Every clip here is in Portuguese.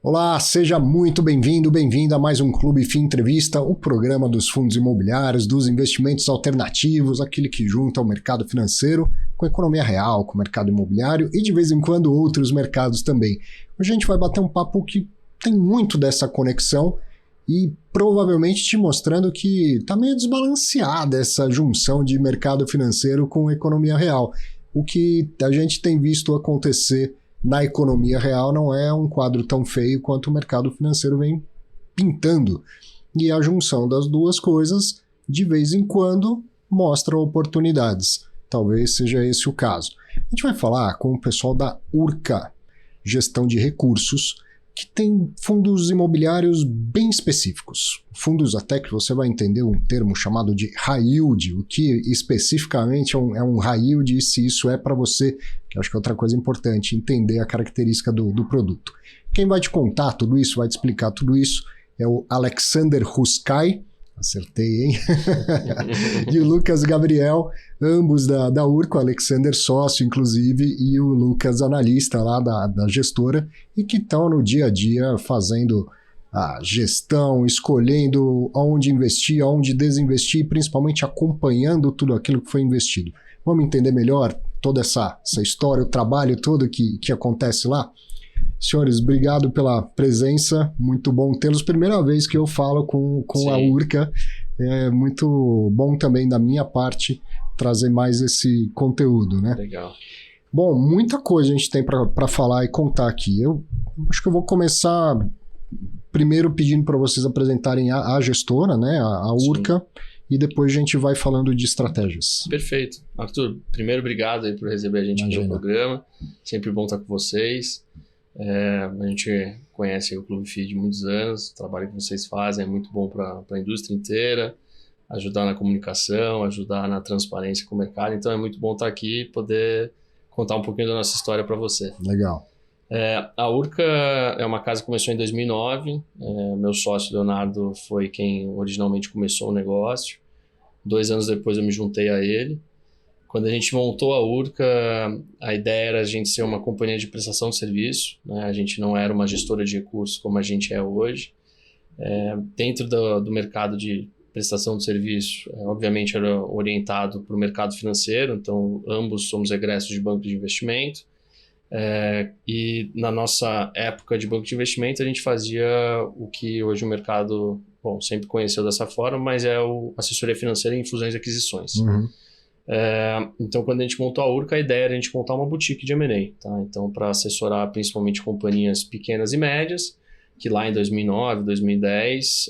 Olá, seja muito bem-vindo, bem-vinda a mais um Clube FI Entrevista, o programa dos fundos imobiliários, dos investimentos alternativos, aquele que junta o mercado financeiro com a economia real, com o mercado imobiliário e de vez em quando outros mercados também. Hoje a gente vai bater um papo que tem muito dessa conexão e provavelmente te mostrando que está meio desbalanceada essa junção de mercado financeiro com economia real. O que a gente tem visto acontecer na economia real não é um quadro tão feio quanto o mercado financeiro vem pintando. E a junção das duas coisas, de vez em quando, mostra oportunidades. Talvez seja esse o caso. A gente vai falar com o pessoal da Urca, Gestão de Recursos, que tem fundos imobiliários bem específicos. Fundos até que você vai entender um termo chamado de high yield, o que especificamente é um high yield e se isso é para você, que acho que é outra coisa importante, entender a característica do produto. Quem vai te contar tudo isso, vai te explicar tudo isso, é o Alexander Ruskay, acertei, hein? E o Lucas Gabriel, ambos da Urca, o Alexander sócio, inclusive, e o Lucas analista lá da gestora, e que estão no dia a dia fazendo a gestão, escolhendo onde investir, onde desinvestir, e principalmente acompanhando tudo aquilo que foi investido. Vamos entender melhor toda essa história, o trabalho todo que acontece lá? Senhores, obrigado pela presença, muito bom tê-los. Primeira vez que eu falo com a Urca, é muito bom também da minha parte trazer mais esse conteúdo, né? Legal. Bom, muita coisa a gente tem para falar e contar aqui. Eu acho que eu vou começar primeiro pedindo para vocês apresentarem a gestora, né, a Urca, sim, e depois a gente vai falando de estratégias. Perfeito. Arthur, primeiro obrigado aí por receber a gente aqui no programa. Sempre bom estar com vocês. A gente conhece o Clube FI de muitos anos, o trabalho que vocês fazem é muito bom para a indústria inteira, ajudar na comunicação, ajudar na transparência com o mercado, então é muito bom estar aqui e poder contar um pouquinho da nossa história para você. Legal. A Urca é uma casa que começou em 2009, meu sócio Leonardo foi quem originalmente começou o negócio, 2 anos depois eu me juntei a ele. Quando a gente montou a Urca, a ideia era a gente ser uma companhia de prestação de serviço, né? A gente não era uma gestora de recursos como a gente é hoje. Dentro do mercado de prestação de serviço, obviamente era orientado para o mercado financeiro, então ambos somos egressos de banco de investimento. E na nossa época de banco de investimento, a gente fazia o que hoje o mercado sempre conheceu dessa forma, mas é a assessoria financeira em fusões e aquisições. Uhum. Então, quando a gente montou a Urca, a ideia era a gente montar uma boutique de M&A, tá? Então, para assessorar principalmente companhias pequenas e médias, que lá em 2009, 2010,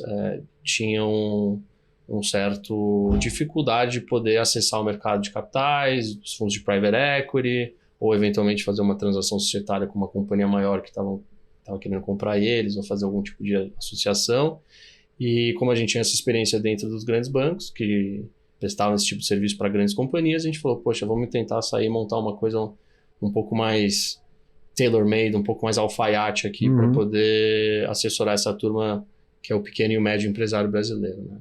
tinham um certo dificuldade de poder acessar o mercado de capitais, os fundos de private equity, ou eventualmente fazer uma transação societária com uma companhia maior que estava querendo comprar eles, ou fazer algum tipo de associação. E como a gente tinha essa experiência dentro dos grandes bancos, que prestavam esse tipo de serviço para grandes companhias, a gente falou, poxa, vamos tentar sair e montar uma coisa um pouco mais tailor-made, um pouco mais alfaiate aqui, para poder assessorar essa turma que é o pequeno e o médio empresário brasileiro, né?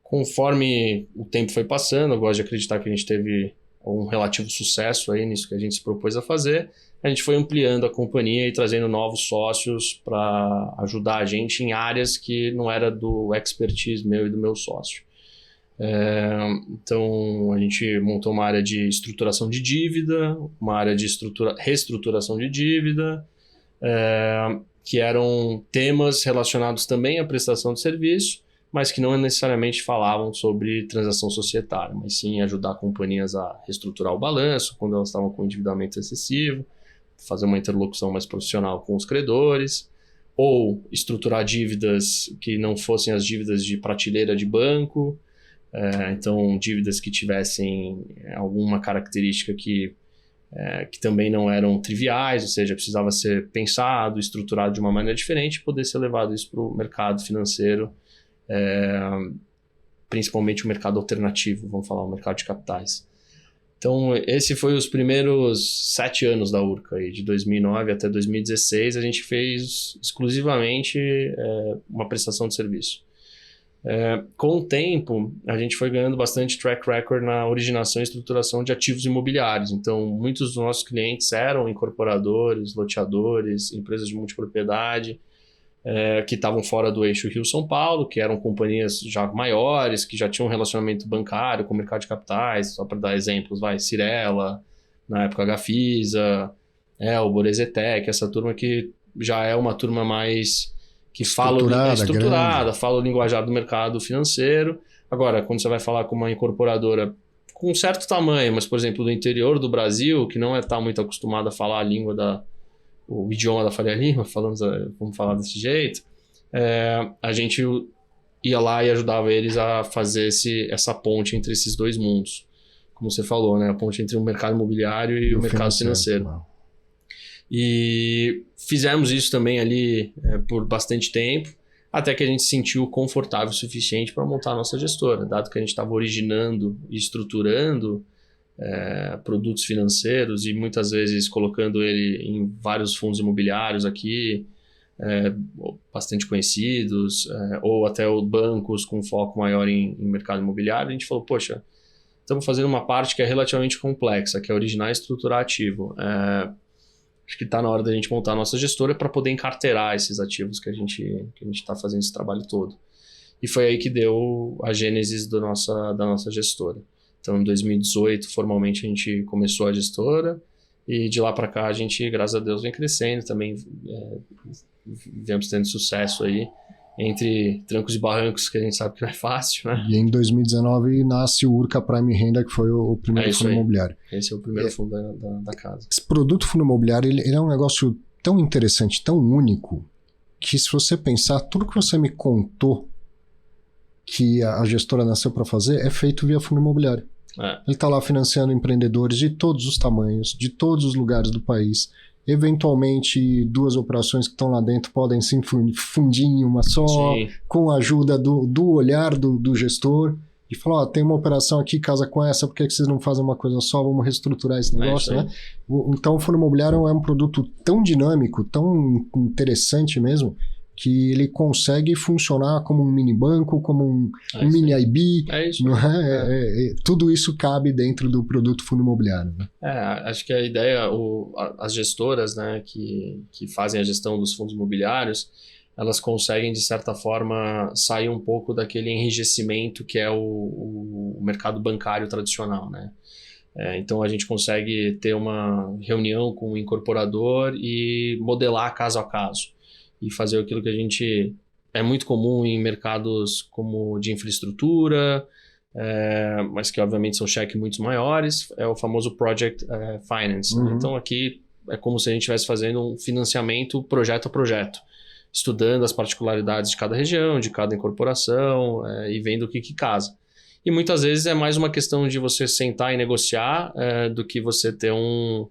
Conforme o tempo foi passando, eu gosto de acreditar que a gente teve um relativo sucesso aí nisso que a gente se propôs a fazer, a gente foi ampliando a companhia e trazendo novos sócios para ajudar a gente em áreas que não era do expertise meu e do meu sócio. Então a gente montou uma área de estruturação de dívida, uma área de reestruturação de dívida, que eram temas relacionados também à prestação de serviço, mas que não necessariamente falavam sobre transação societária, mas sim ajudar companhias a reestruturar o balanço quando elas estavam com endividamento excessivo, fazer uma interlocução mais profissional com os credores, ou estruturar dívidas que não fossem as dívidas de prateleira de banco. Então, dívidas que tivessem alguma característica que também não eram triviais, ou seja, precisava ser pensado, estruturado de uma maneira diferente e poder ser levado isso para o mercado financeiro, principalmente o mercado alternativo, vamos falar, o mercado de capitais. Então, esse foi os primeiros 7 anos da Urca, aí, de 2009 até 2016, a gente fez exclusivamente uma prestação de serviço. Com o tempo, a gente foi ganhando bastante track record na originação e estruturação de ativos imobiliários. Então, muitos dos nossos clientes eram incorporadores, loteadores, empresas de multipropriedade, que estavam fora do eixo Rio-São Paulo, que eram companhias já maiores, que já tinham um relacionamento bancário com o mercado de capitais, só para dar exemplos, Cirela, na época Gafisa, Elbor, Ezetec, essa turma que já é uma turma mais que estruturada, fala o linguajar do mercado financeiro. Agora, quando você vai falar com uma incorporadora com um certo tamanho, mas, por exemplo, do interior do Brasil, que não está muito acostumado a falar a língua o idioma da Faria Lima, vamos falar desse jeito, a gente ia lá e ajudava eles a fazer essa ponte entre esses dois mundos. Como você falou, né? A ponte entre o mercado imobiliário e o mercado financeiro. Não. E fizemos isso também ali por bastante tempo, até que a gente se sentiu confortável o suficiente para montar a nossa gestora, dado que a gente estava originando e estruturando produtos financeiros e muitas vezes colocando ele em vários fundos imobiliários aqui, bastante conhecidos, ou até bancos com foco maior em mercado imobiliário. A gente falou, poxa, estamos fazendo uma parte que é relativamente complexa, que é originar e estruturar ativo. Acho que está na hora da gente montar a nossa gestora para poder encarteirar esses ativos que a gente está fazendo esse trabalho todo. E foi aí que deu a gênese da nossa gestora. Então, em 2018, formalmente, a gente começou a gestora e de lá para cá a gente, graças a Deus, vem crescendo. Também viemos tendo sucesso aí, entre trancos e barrancos, que a gente sabe que não é fácil, né? E em 2019 nasce o Urca Prime Renda, que foi o primeiro fundo imobiliário. Esse é o primeiro fundo da casa. Esse produto fundo imobiliário ele é um negócio tão interessante, tão único, que se você pensar, tudo que você me contou que a gestora nasceu para fazer é feito via fundo imobiliário. Ele está lá financiando empreendedores de todos os tamanhos, de todos os lugares do país. Eventualmente, duas operações que estão lá dentro podem se fundir em uma só, sim, com a ajuda do olhar do gestor, e falar, tem uma operação aqui, casa com essa, por que vocês não fazem uma coisa só? Vamos reestruturar esse negócio, né? Então, o fundo imobiliário é um produto tão dinâmico, tão interessante mesmo, que ele consegue funcionar como um mini banco, como um mini IB. Não é? Tudo isso cabe dentro do produto fundo imobiliário. Né? Acho que a ideia, as gestoras, né, que fazem a gestão dos fundos imobiliários, elas conseguem, de certa forma, sair um pouco daquele enrijecimento que é o mercado bancário tradicional, né? Então, a gente consegue ter uma reunião com o incorporador e modelar caso a caso. E fazer aquilo que a gente... É muito comum em mercados como de infraestrutura, mas que obviamente são cheques muito maiores, é o famoso Project Finance. Uhum. Então aqui é como se a gente estivesse fazendo um financiamento projeto a projeto, estudando as particularidades de cada região, de cada incorporação, e vendo o que casa. E muitas vezes é mais uma questão de você sentar e negociar do que você ter um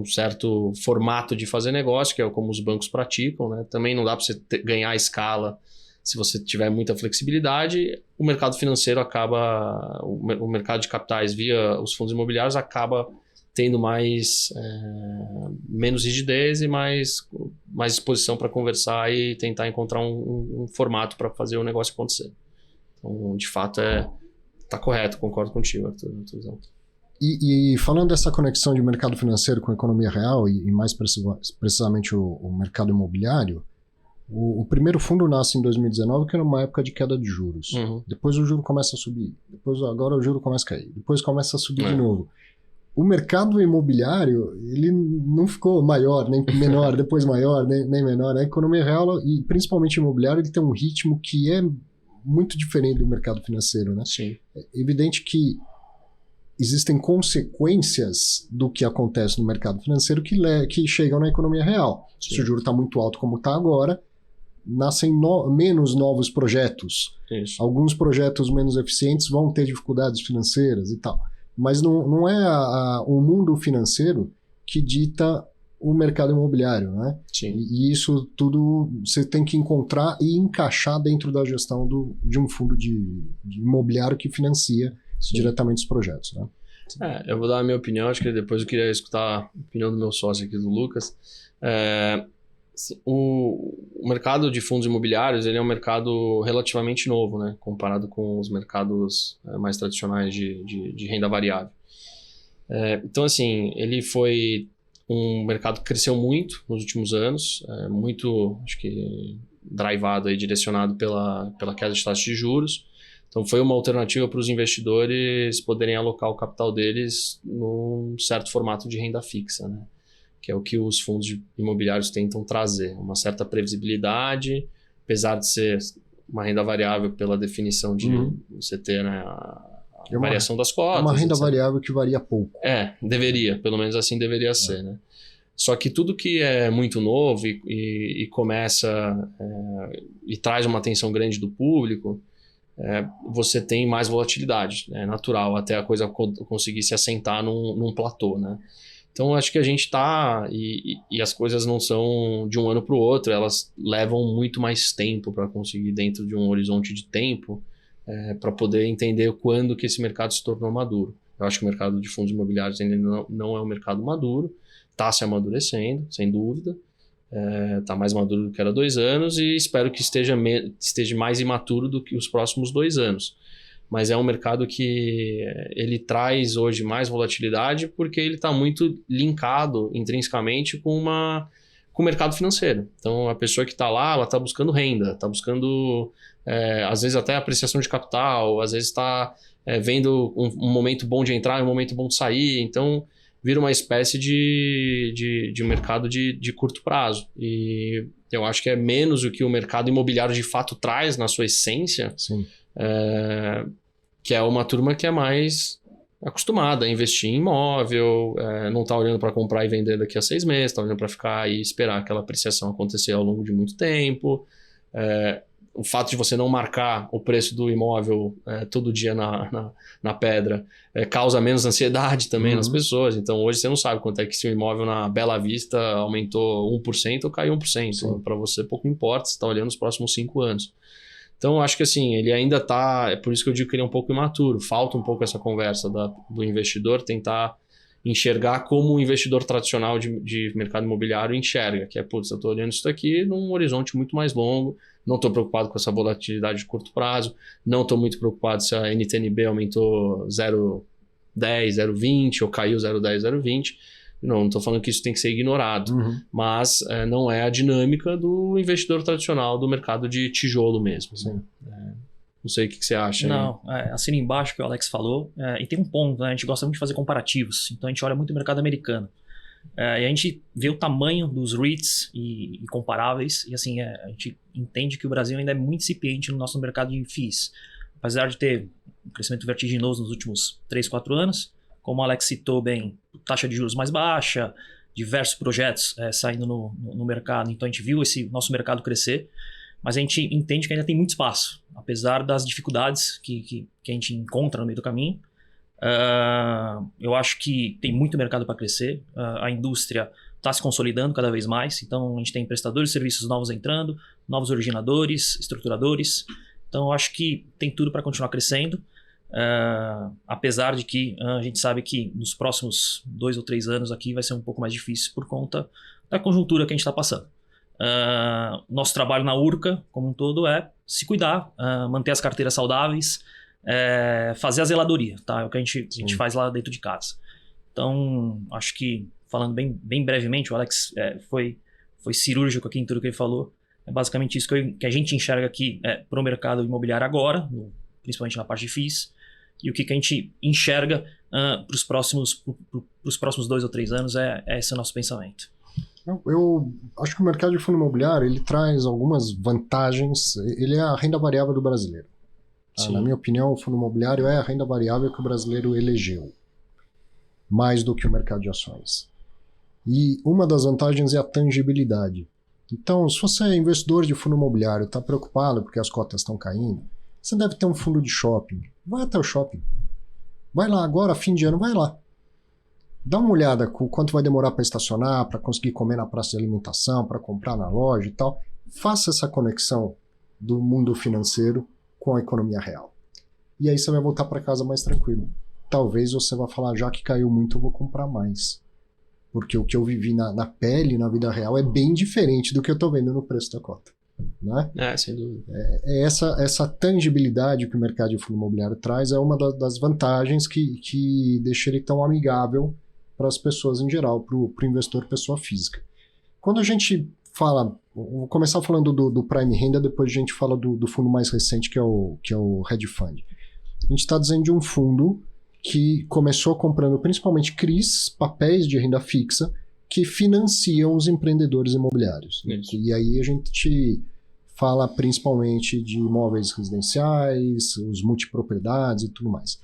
certo formato de fazer negócio, que é como os bancos praticam, né? Também não dá para você ganhar escala se você tiver muita flexibilidade. O mercado financeiro acaba, o mercado de capitais via os fundos imobiliários acaba tendo menos rigidez e mais disposição para conversar e tentar encontrar um formato para fazer o negócio acontecer. Então, de fato, tá correto, concordo contigo, Arthur. E falando dessa conexão de mercado financeiro com a economia real e mais precisamente o mercado imobiliário, o primeiro fundo nasce em 2019, que era uma época de queda de juros. Uhum. Depois o juro começa a subir, agora o juro começa a cair, depois começa a subir de novo. O mercado imobiliário, ele não ficou maior, nem menor, depois maior, nem menor. A economia real, e principalmente imobiliário, ele tem um ritmo que é muito diferente do mercado financeiro, né? Sim. É evidente que existem consequências do que acontece no mercado financeiro que chegam na economia real. Sim. Se o juro está muito alto como está agora, nascem menos novos projetos. Isso. Alguns projetos menos eficientes vão ter dificuldades financeiras e tal. Mas não é o mundo financeiro que dita o mercado imobiliário, né? Sim. E isso tudo você tem que encontrar e encaixar dentro da gestão de um fundo de imobiliário que financia diretamente os projetos, né? Eu vou dar a minha opinião, acho que depois eu queria escutar a opinião do meu sócio aqui, do Lucas. O mercado de fundos imobiliários ele é um mercado relativamente novo, né, comparado com os mercados mais tradicionais de renda variável. Então, assim, ele foi um mercado que cresceu muito nos últimos anos, muito, acho que, drivado, aí, direcionado pela queda de taxas de juros. Então, foi uma alternativa para os investidores poderem alocar o capital deles num certo formato de renda fixa, né? Que é o que os fundos imobiliários tentam trazer. Uma certa previsibilidade, apesar de ser uma renda variável pela definição de você ter, né, a variação das cotas. Uma renda etc. variável que varia pouco. Deveria. Pelo menos assim deveria ser, né? Só que tudo que é muito novo e começa e traz uma atenção grande do público, você tem mais volatilidade. É natural até a coisa conseguir se assentar num platô, né? Então, acho que a gente está... E as coisas não são de um ano para o outro, elas levam muito mais tempo para conseguir, dentro de um horizonte de tempo, para poder entender quando que esse mercado se tornou maduro. Eu acho que o mercado de fundos imobiliários ainda não é um mercado maduro, está se amadurecendo, sem dúvida, está mais maduro do que era 2 anos e espero que esteja mais imaturo do que os próximos 2 anos. Mas é um mercado que ele traz hoje mais volatilidade porque ele está muito linkado intrinsecamente com o mercado financeiro. Então, a pessoa que está lá, ela está buscando renda, está buscando, às vezes, até apreciação de capital, às vezes está vendo um momento bom de entrar e um momento bom de sair. Então, vira uma espécie de mercado de curto prazo. E eu acho que é menos o que o mercado imobiliário de fato traz na sua essência. Sim. Que é uma turma que é mais acostumada a investir em imóvel, não está olhando para comprar e vender daqui a 6 meses, está olhando para ficar e esperar aquela apreciação acontecer ao longo de muito tempo. O fato de você não marcar o preço do imóvel todo dia na pedra causa menos ansiedade também nas pessoas. Então, hoje você não sabe quanto é que se o imóvel na Bela Vista aumentou 1% ou caiu 1%. Para você pouco importa, você está olhando os próximos 5 anos. Então, eu acho que assim, ele ainda está... É por isso que eu digo que ele é um pouco imaturo. Falta um pouco essa conversa do investidor tentar enxergar como o investidor tradicional de mercado imobiliário enxerga. Que eu estou olhando isso daqui num horizonte muito mais longo, não estou preocupado com essa volatilidade de curto prazo, não estou muito preocupado se a NTNB aumentou 0,10, 0,20 ou caiu 0,10, 0,20. Não estou falando que isso tem que ser ignorado, mas não é a dinâmica do investidor tradicional do mercado de tijolo mesmo. Né? Não sei o que você acha. Não, assina embaixo o que o Alex falou. E tem um ponto, né? A gente gosta muito de fazer comparativos, então a gente olha muito o mercado americano. E a gente vê o tamanho dos REITs e comparáveis, e assim, a gente entende que o Brasil ainda é muito incipiente no nosso mercado de FIIs. Apesar de ter um crescimento vertiginoso nos últimos 3, 4 anos, como o Alex citou bem, taxa de juros mais baixa, diversos projetos saindo no mercado. Então a gente viu esse nosso mercado crescer, mas a gente entende que ainda tem muito espaço, apesar das dificuldades que a gente encontra no meio do caminho. Eu acho que tem muito mercado para crescer. A indústria está se consolidando cada vez mais, então a gente tem prestadores de serviços novos entrando, novos originadores, estruturadores. Então eu acho que tem tudo para continuar crescendo. Apesar de que a gente sabe que nos próximos 2 ou 3 anos aqui vai ser um pouco mais difícil por conta da conjuntura que a gente está passando. Nosso trabalho na Urca como um todo é se cuidar, manter as carteiras saudáveis, fazer a zeladoria, tá? É o que a gente faz lá dentro de casa. Então acho que, falando bem brevemente, o Alex foi cirúrgico aqui em tudo que ele falou. É basicamente isso que a gente enxerga aqui para o mercado imobiliário agora, principalmente na parte de FIIs, e o que a gente enxerga para os próximos 2 ou 3 anos esse é o nosso pensamento. Eu acho que o mercado de fundo imobiliário ele traz algumas vantagens. Ele é a renda variável do brasileiro. Tá? Na minha opinião, o fundo imobiliário é a renda variável que o brasileiro elegeu, mais do que o mercado de ações. E uma das vantagens é a tangibilidade. Então, se você é investidor de fundo imobiliário, está preocupado porque as cotas estão caindo, você deve ter um fundo de shopping. Vai até o shopping. Vai lá agora, fim de ano, vai lá. Dá uma olhada com quanto vai demorar para estacionar, para conseguir comer na praça de alimentação, para comprar na loja e tal. Faça essa conexão do mundo financeiro com a economia real. E aí você vai voltar para casa mais tranquilo. Talvez você vá falar, já que caiu muito, eu vou comprar mais. porque o que eu vivi na pele, na vida real, é bem diferente do que eu estou vendo no preço da cota. Né? Sem dúvida. Essa tangibilidade que o mercado de fundo imobiliário traz é uma das vantagens que deixa ele tão amigável para as pessoas em geral, para o investidor pessoa física. Quando a gente fala, vou começar falando do Prime Renda, depois a gente fala do fundo mais recente, que é o Hedge Fund. A gente está dizendo de um fundo que começou comprando principalmente CRIs, papéis de renda fixa, que financiam os empreendedores imobiliários. Isso. E aí a gente fala principalmente de imóveis residenciais, os multipropriedades e tudo mais.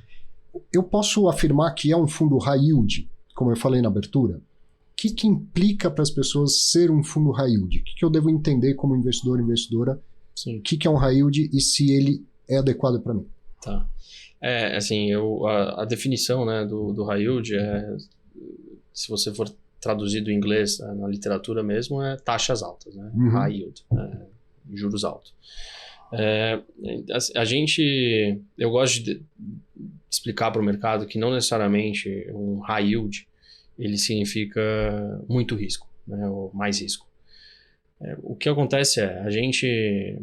Eu posso afirmar que é um fundo high yield, como eu falei na abertura? O que implica para as pessoas ser um fundo high yield? O que eu devo entender como investidor, investidora? Sim. O que é um high yield e se ele é adequado para mim? Tá. Assim, a definição, né, do high yield se você for traduzir do inglês na literatura mesmo, é taxas altas, né? Uhum. High yield, juros altos. Eu gosto de explicar para o mercado que não necessariamente um high yield ele significa muito risco, né, ou mais risco. O que acontece a gente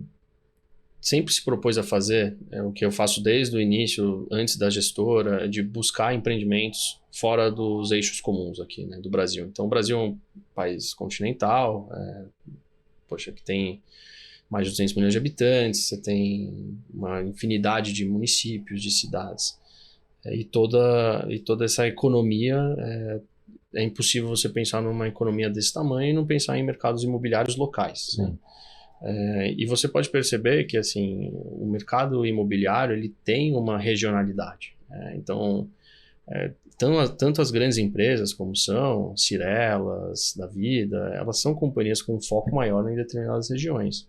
sempre se propôs a fazer, o que eu faço desde o início, antes da gestora, de buscar empreendimentos fora dos eixos comuns aqui, né, do Brasil. Então, o Brasil é um país continental, que tem mais de 200 milhões de habitantes, você tem uma infinidade de municípios, de cidades. E toda essa economia, é impossível você pensar numa economia desse tamanho e não pensar em mercados imobiliários locais. Né? E você pode perceber que assim, o mercado imobiliário ele tem uma regionalidade. Então, tanto as grandes empresas como são Cirelas, da vida, elas são companhias com um foco maior em determinadas regiões.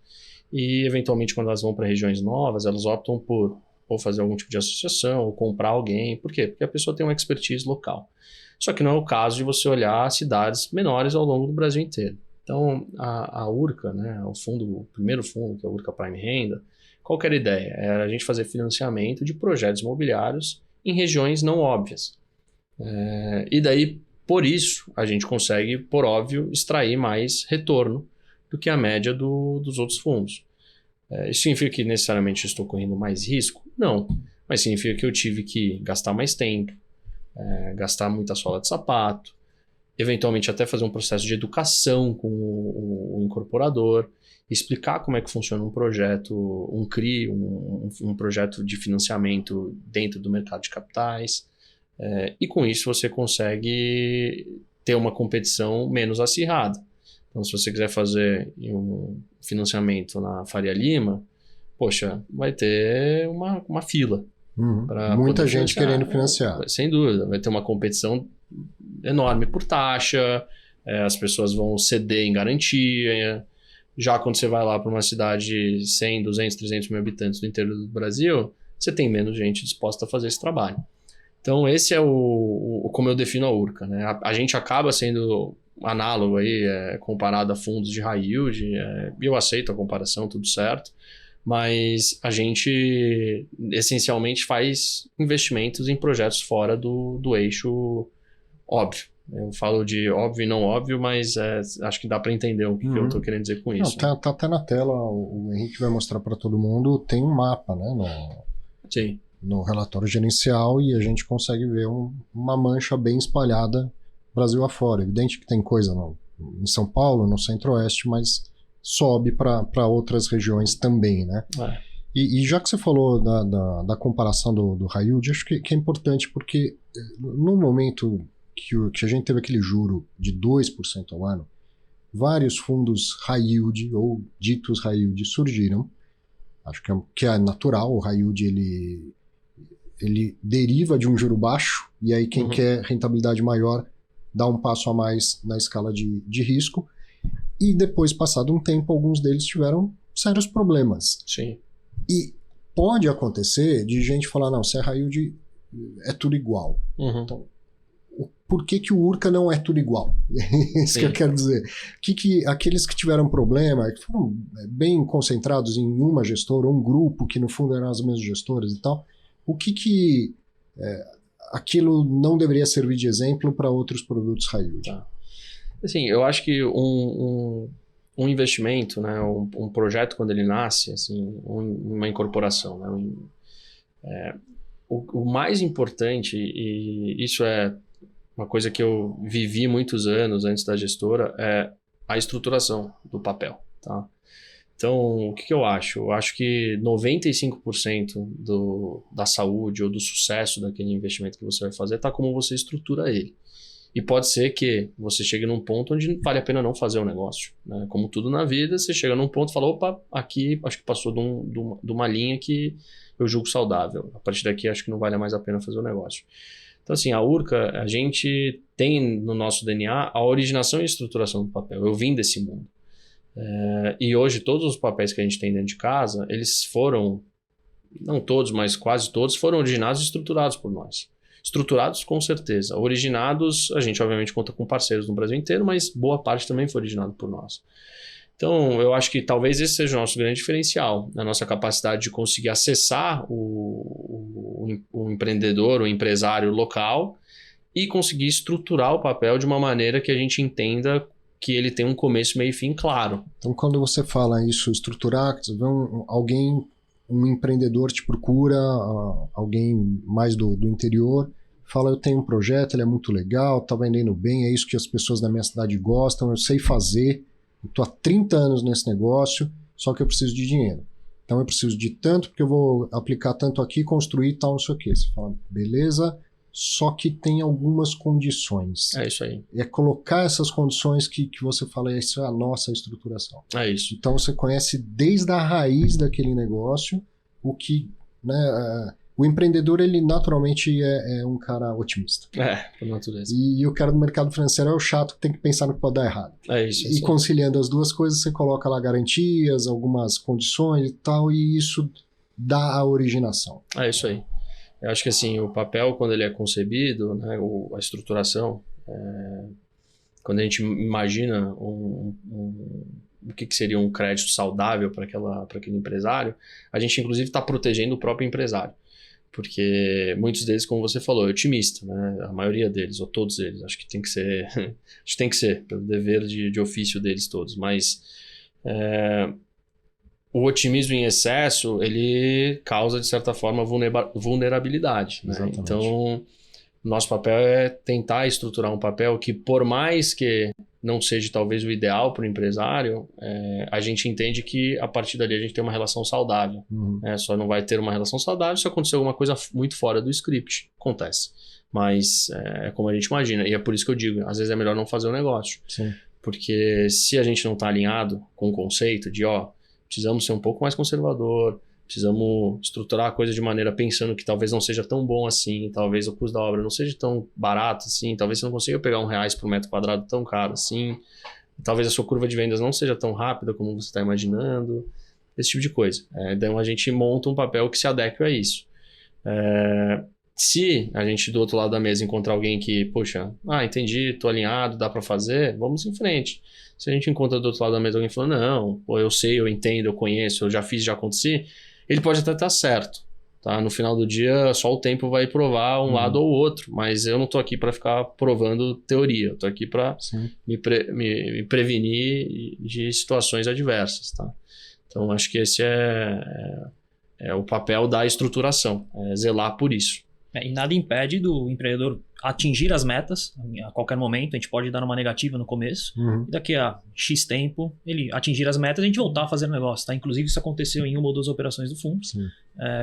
E, eventualmente, quando elas vão para regiões novas, elas optam por ou fazer algum tipo de associação, ou comprar alguém. Por quê? Porque a pessoa tem uma expertise local. Só que não é o caso de você olhar cidades menores ao longo do Brasil inteiro. Então, a Urca, né, o primeiro fundo, que é a Urca Prime Renda, qual que era a ideia? Era a gente fazer financiamento de projetos imobiliários em regiões não óbvias. E daí, por isso, a gente consegue, por óbvio, extrair mais retorno do que a média dos outros fundos. Isso significa que necessariamente estou correndo mais risco? Não, mas significa que eu tive que gastar mais tempo, gastar muita sola de sapato, eventualmente até fazer um processo de educação com o incorporador, explicar como é que funciona um projeto, um CRI, um projeto de financiamento dentro do mercado de capitais, e com isso você consegue ter uma competição menos acirrada. Então, se você quiser fazer um financiamento na Faria Lima, poxa, vai ter uma fila. Muita gente querendo financiar. Sem dúvida, vai ter uma competição enorme por taxa, as pessoas vão ceder em garantia. Já quando você vai lá para uma cidade de 100, 200, 300 mil habitantes do interior do Brasil, você tem menos gente disposta a fazer esse trabalho. Então, esse é como eu defino a Urca. Né? A gente acaba sendo análogo aí, comparado a fundos de high yield, eu aceito a comparação, tudo certo, mas a gente essencialmente faz investimentos em projetos fora do eixo óbvio. Eu falo de óbvio e não óbvio, mas acho que dá para entender o que eu estou querendo dizer com isso. Tá até na tela, o Henrique vai mostrar para todo mundo, tem um mapa, né, Sim. No relatório gerencial, e a gente consegue ver uma mancha bem espalhada Brasil afora. Evidente que tem coisa em São Paulo, no Centro-Oeste, mas sobe para outras regiões também, né? E já que você falou da comparação do high yield, acho que é importante porque no momento que a gente teve aquele juro de 2% ao ano, vários fundos high yield ou ditos high yield surgiram. Acho que é natural, o high yield ele deriva de um juro baixo, e aí quem quer rentabilidade maior dá um passo a mais na escala de risco, e depois, passado um tempo, alguns deles tiveram sérios problemas. Sim. E pode acontecer de gente falar, não, se é high yield, é tudo igual. Então, por que o Urca não é tudo igual? Isso que eu quero dizer. Aqueles que tiveram problema, que foram bem concentrados em uma gestora, ou um grupo que no fundo eram as mesmas gestoras e tal, o que aquilo não deveria servir de exemplo para outros produtos high yield? Tá. Assim, eu acho que um investimento, né, um projeto quando ele nasce, assim, uma incorporação, né, o mais importante, e isso é uma coisa que eu vivi muitos anos antes da gestora, é a estruturação do papel, tá? Então, o que eu acho? Eu acho que 95% da saúde ou do sucesso daquele investimento que você vai fazer está como você estrutura ele. E pode ser que você chegue num ponto onde vale a pena não fazer o negócio, né? Como tudo na vida, você chega num ponto e fala, opa, aqui acho que passou de uma linha que eu julgo saudável. A partir daqui acho que não vale mais a pena fazer o negócio. Então, assim, a Urca, a gente tem no nosso DNA a originação e estruturação do papel. Eu vim desse mundo. E hoje todos os papéis que a gente tem dentro de casa, eles foram, não todos, mas quase todos, foram originados e estruturados por nós. Estruturados, com certeza. Originados, a gente obviamente conta com parceiros no Brasil inteiro, mas boa parte também foi originado por nós. Então, eu acho que talvez esse seja o nosso grande diferencial, a nossa capacidade de conseguir acessar o empreendedor, o empresário local e conseguir estruturar o papel de uma maneira que a gente entenda que ele tem um começo, meio e fim claro. Então, quando você fala isso, estruturar, um empreendedor te procura, alguém mais do interior, fala, eu tenho um projeto, ele é muito legal, tá vendendo bem, é isso que as pessoas da minha cidade gostam, eu sei fazer, eu tô há 30 anos nesse negócio, só que eu preciso de dinheiro. Então eu preciso de tanto, porque eu vou aplicar tanto aqui, construir tal, não sei o quê. Você fala, beleza, só que tem algumas condições. É isso aí. É colocar essas condições que você fala, isso é a nossa estruturação. É isso. Então você conhece desde a raiz daquele negócio o que, né, o empreendedor, ele naturalmente é um cara otimista. Por natureza. E o cara do mercado financeiro é o chato que tem que pensar no que pode dar errado. É isso. E conciliando as duas coisas, você coloca lá garantias, algumas condições e tal, e isso dá a originação. É isso aí. Eu acho que assim, o papel, quando ele é concebido, né, a estruturação, quando a gente imagina o que seria um crédito saudável para aquele empresário, a gente inclusive está protegendo o próprio empresário. Porque muitos deles, como você falou, é otimista, né? A maioria deles, ou todos eles, acho que tem que ser, pelo dever de ofício deles todos, mas o otimismo em excesso, ele causa, de certa forma, vulnerabilidade, né? Então, nosso papel é tentar estruturar um papel que, por mais que não seja talvez o ideal para o empresário, a gente entende que a partir dali a gente tem uma relação saudável. Só não vai ter uma relação saudável se acontecer alguma coisa muito fora do script. Acontece. Mas é como a gente imagina. E é por isso que eu digo, às vezes é melhor não fazer o negócio. Sim. Porque se a gente não está alinhado com o conceito de, precisamos ser um pouco mais conservador, precisamos estruturar a coisa de maneira pensando que talvez não seja tão bom assim, talvez o custo da obra não seja tão barato assim, talvez você não consiga pegar R$1 por metro quadrado tão caro assim, talvez a sua curva de vendas não seja tão rápida como você está imaginando, esse tipo de coisa. Então a gente monta um papel que se adeque a isso. Se a gente do outro lado da mesa encontrar alguém que, poxa, entendi, tô alinhado, dá para fazer, vamos em frente. Se a gente encontra do outro lado da mesa alguém falando, não, eu sei, eu entendo, eu conheço, eu já fiz, já aconteci, ele pode até estar certo, tá? No final do dia, só o tempo vai provar um lado ou outro, mas eu não tô aqui para ficar provando teoria, eu tô aqui para me prevenir de situações adversas, tá? Então, acho que esse é o papel da estruturação, zelar por isso. E nada impede do empreendedor atingir as metas a qualquer momento. A gente pode dar uma negativa no começo e daqui a X tempo ele atingir as metas e a gente voltar a fazer negócio, tá? Inclusive isso aconteceu em uma ou duas operações do fundo,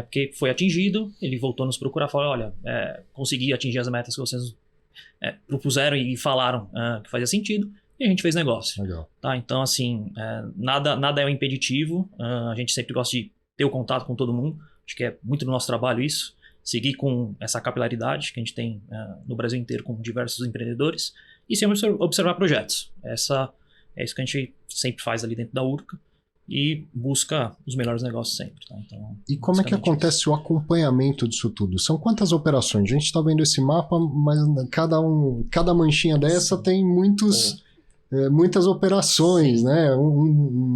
porque foi atingido, ele voltou a nos procurar e falou, olha, consegui atingir as metas que vocês propuseram e falaram que fazia sentido, e a gente fez negócio. Legal. Tá? Então assim, nada é um impeditivo, a gente sempre gosta de ter o contato com todo mundo, acho que é muito do nosso trabalho isso, seguir com essa capilaridade que a gente tem no Brasil inteiro com diversos empreendedores e sempre observar projetos. É isso que a gente sempre faz ali dentro da Urca e busca os melhores negócios sempre. Tá? Então, e como é que acontece o acompanhamento disso tudo? São quantas operações? A gente está vendo esse mapa, mas cada manchinha dessa tem muitas operações, né?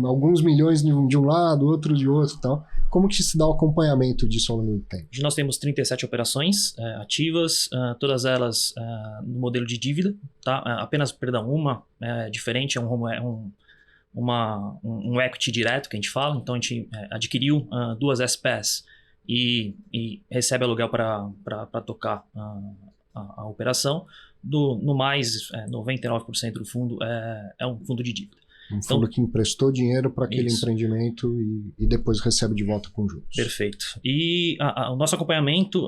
Alguns milhões de um lado, outro de outro e tal. como que se dá o acompanhamento disso ao longo do tempo? Hoje nós temos 37 operações ativas, todas elas no modelo de dívida, tá? Apenas, uma diferente, é um equity direto que a gente fala. Então a gente adquiriu 2 SPS e recebe aluguel para tocar a operação. No mais, 99% do fundo é um fundo de dívida. Um fundo que emprestou dinheiro para aquele empreendimento e depois recebe de volta com juros. Perfeito. E o nosso acompanhamento,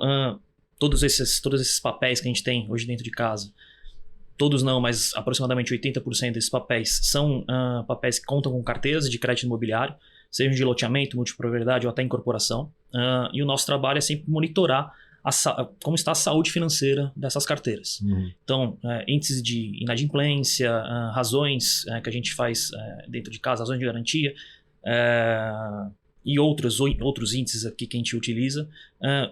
todos esses papéis que a gente tem hoje dentro de casa, todos não, mas aproximadamente 80% desses papéis são papéis que contam com carteiras de crédito imobiliário, seja de loteamento, multipropriedade ou até incorporação. E o nosso trabalho é sempre monitorar como está a saúde financeira dessas carteiras. Então, índices de inadimplência, razões que a gente faz dentro de casa, razões de garantia, e outros índices aqui que a gente utiliza,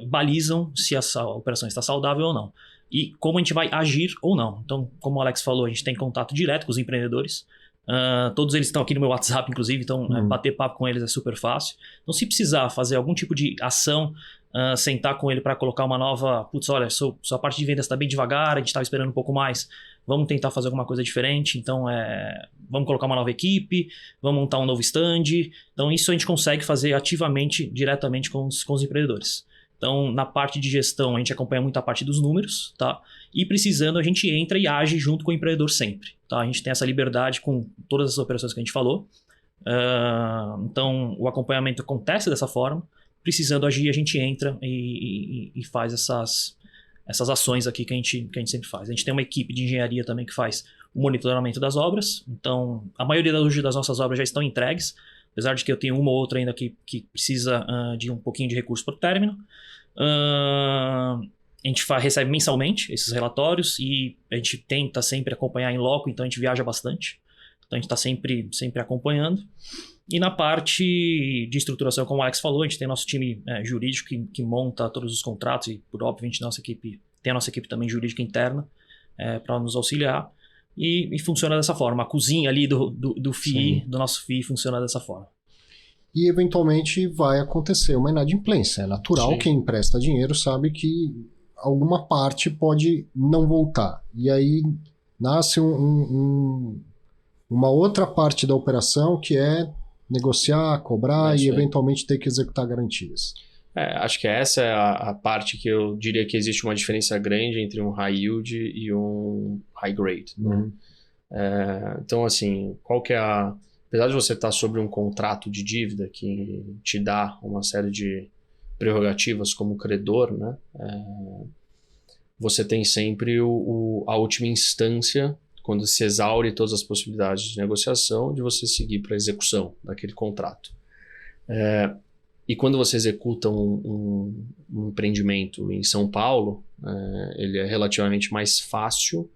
balizam se a operação está saudável ou não. E como a gente vai agir ou não. Então, como o Alex falou, a gente tem contato direto com os empreendedores. Todos eles estão aqui no meu WhatsApp, inclusive, então bater papo com eles é super fácil. Então, se precisar fazer algum tipo de ação, sentar com ele para colocar uma nova... Putz, olha, sua parte de vendas está bem devagar, a gente estava esperando um pouco mais, vamos tentar fazer alguma coisa diferente. Então, vamos colocar uma nova equipe, vamos montar um novo stand. Então, isso a gente consegue fazer ativamente, diretamente com os empreendedores. Então, na parte de gestão, a gente acompanha muito a parte dos números, tá? E precisando, a gente entra e age junto com o empreendedor sempre, tá? A gente tem essa liberdade com todas as operações que a gente falou. Então, o acompanhamento acontece dessa forma. Precisando agir, a gente entra e faz essas ações aqui que a gente sempre faz. A gente tem uma equipe de engenharia também que faz o monitoramento das obras. Então, a maioria das nossas obras já estão entregues, apesar de que eu tenho uma ou outra ainda que precisa de um pouquinho de recurso para o término. A gente recebe mensalmente esses relatórios e a gente tenta sempre acompanhar em loco, então a gente viaja bastante. Então a gente está sempre acompanhando. E na parte de estruturação, como o Alex falou, a gente tem nosso time jurídico que monta todos os contratos e, por óbvio, tem a nossa equipe também jurídica interna para nos auxiliar. E funciona dessa forma. A cozinha ali do FII, do nosso FII, funciona dessa forma. E eventualmente vai acontecer uma inadimplência. É natural. Sim. Quem empresta dinheiro sabe que alguma parte pode não voltar. E aí nasce uma outra parte da operação que é negociar, cobrar e eventualmente ter que executar garantias. Acho que essa é a parte que eu diria que existe uma diferença grande entre um high yield e um high grade. Né? Então, assim, qual que é apesar de você estar sobre um contrato de dívida que te dá uma série de prerrogativas como credor, né? Você tem sempre a última instância, quando se exaure todas as possibilidades de negociação, de você seguir para a execução daquele contrato. E quando você executa um empreendimento em São Paulo, ele é relativamente mais fácil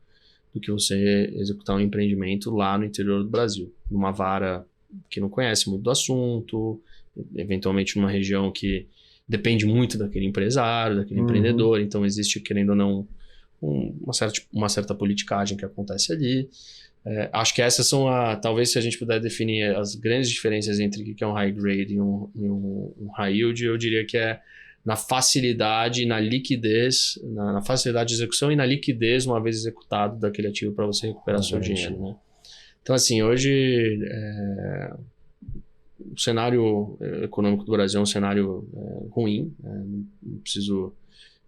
do que você executar um empreendimento lá no interior do Brasil, numa vara que não conhece muito do assunto, eventualmente numa região que depende muito daquele empresário, daquele empreendedor, então existe, querendo ou não, uma certa politicagem que acontece ali. Acho que essas são talvez se a gente puder definir as grandes diferenças entre o que é um high grade e um high yield, eu diria que é na facilidade, na liquidez, na facilidade de execução e na liquidez uma vez executado daquele ativo para você recuperar seu dinheiro, né? Então, assim, hoje o cenário econômico do Brasil é um cenário ruim, não preciso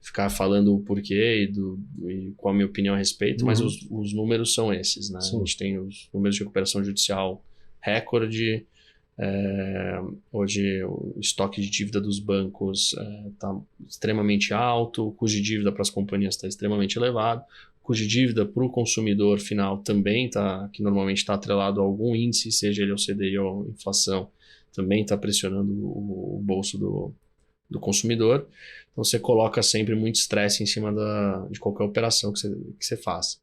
ficar falando o porquê e qual a minha opinião a respeito, mas os números são esses, né? Sim. A gente tem os números de recuperação judicial recorde. Hoje o estoque de dívida dos bancos está extremamente alto, o custo de dívida para as companhias está extremamente elevado, o custo de dívida para o consumidor final também está, que normalmente está atrelado a algum índice, seja ele o CDI ou inflação, também está pressionando o bolso do consumidor. Então você coloca sempre muito estresse em cima de qualquer operação que você faça.